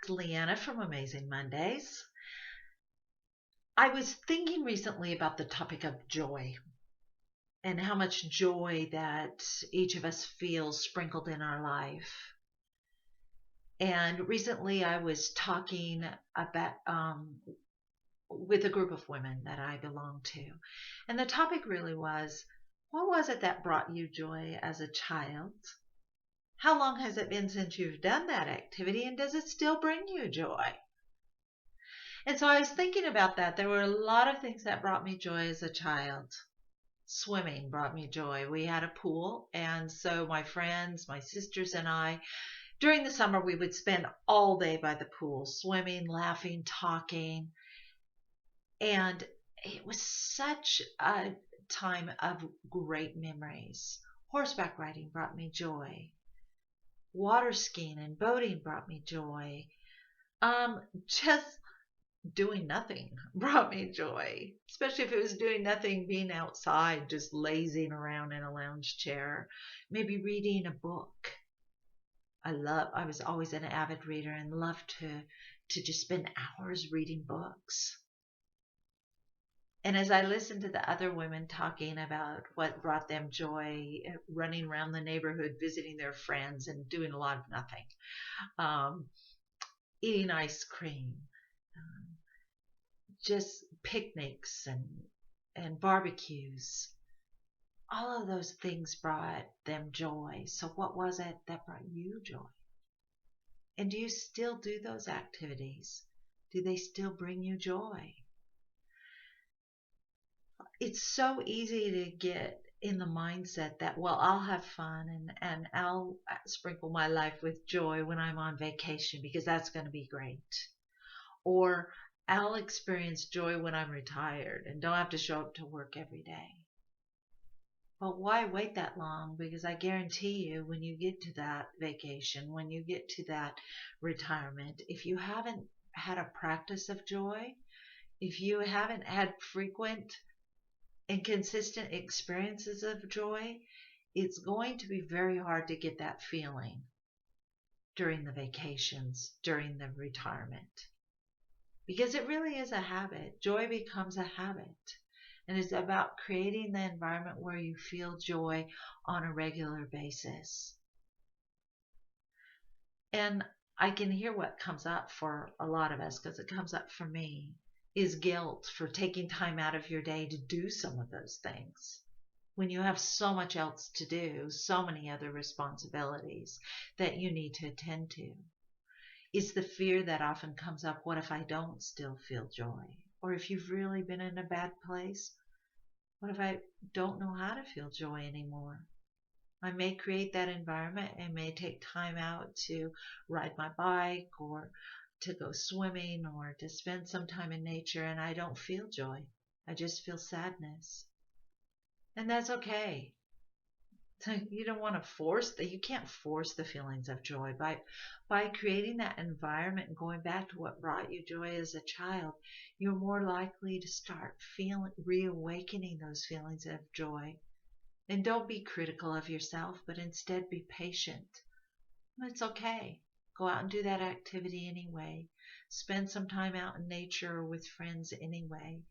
It's Leanna from Amazing Mondays. I was thinking recently about the topic of joy and how much joy that each of us feels sprinkled in our life. And recently I was talking about with a group of women that I belong to. And the topic really was, what was it that brought you joy as a child? How long has it been since you've done that activity, and does it still bring you joy? And so I was thinking about that. There were a lot of things that brought me joy as a child. Swimming brought me joy. We had a pool, and so my friends, my sisters, and I, during the summer, we would spend all day by the pool, swimming, laughing, talking. And it was such a time of great memories. Horseback riding brought me joy. Water skiing and boating brought me joy. Just doing nothing brought me joy, especially if it was doing nothing, being outside, just lazing around in a lounge chair, maybe reading a book. I was always an avid reader and loved to just spend hours reading books. And as I listened to the other women talking about what brought them joy, running around the neighborhood, visiting their friends and doing a lot of nothing, eating ice cream, just picnics and barbecues. All of those things brought them joy. So what was it that brought you joy? And do you still do those activities? Do they still bring you joy? It's so easy to get in the mindset that, well, I'll have fun and I'll sprinkle my life with joy when I'm on vacation because that's going to be great. Or I'll experience joy when I'm retired and don't have to show up to work every day. But why wait that long? Because I guarantee you, when you get to that vacation, when you get to that retirement, if you haven't had a practice of joy, if you haven't had frequent and consistent experiences of joy, it's going to be very hard to get that feeling during the vacations, during the retirement. Because it really is a habit. Joy becomes a habit. And it's about creating the environment where you feel joy on a regular basis. And I can hear what comes up for a lot of us, because it comes up for me, is guilt for taking time out of your day to do some of those things. When you have so much else to do, so many other responsibilities that you need to attend to. It's the fear that often comes up, what if I don't still feel joy? Or if you've really been in a bad place, what if I don't know how to feel joy anymore? I may create that environment and may take time out to ride my bike or to go swimming or to spend some time in nature, and I don't feel joy. I just feel sadness. And that's okay. You don't want to you can't force the feelings of joy. By creating that environment and going back to what brought you joy as a child, you're more likely to start reawakening those feelings of joy. And don't be critical of yourself, but instead be patient. It's okay. Go out and do that activity anyway. Spend some time out in nature or with friends anyway.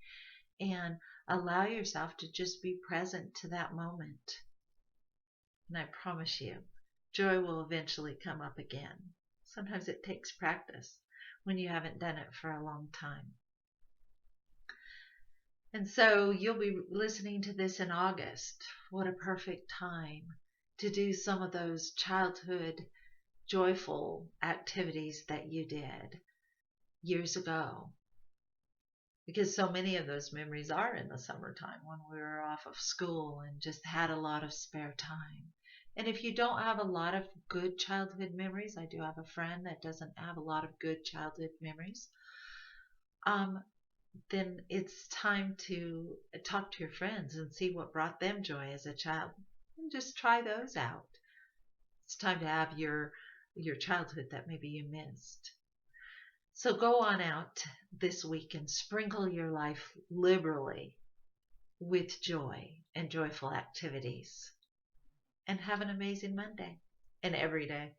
And allow yourself to just be present to that moment. And I promise you, joy will eventually come up again. Sometimes it takes practice when you haven't done it for a long time. And so you'll be listening to this in August. What a perfect time to do some of those childhood joyful activities that you did years ago. Because so many of those memories are in the summertime when we were off of school and just had a lot of spare time. And if you don't have a lot of good childhood memories, I do have a friend that doesn't have a lot of good childhood memories, then it's time to talk to your friends and see what brought them joy as a child. And just try those out. It's time to have your childhood that maybe you missed. So go on out this week and sprinkle your life liberally with joy and joyful activities. And have an amazing Monday and every day.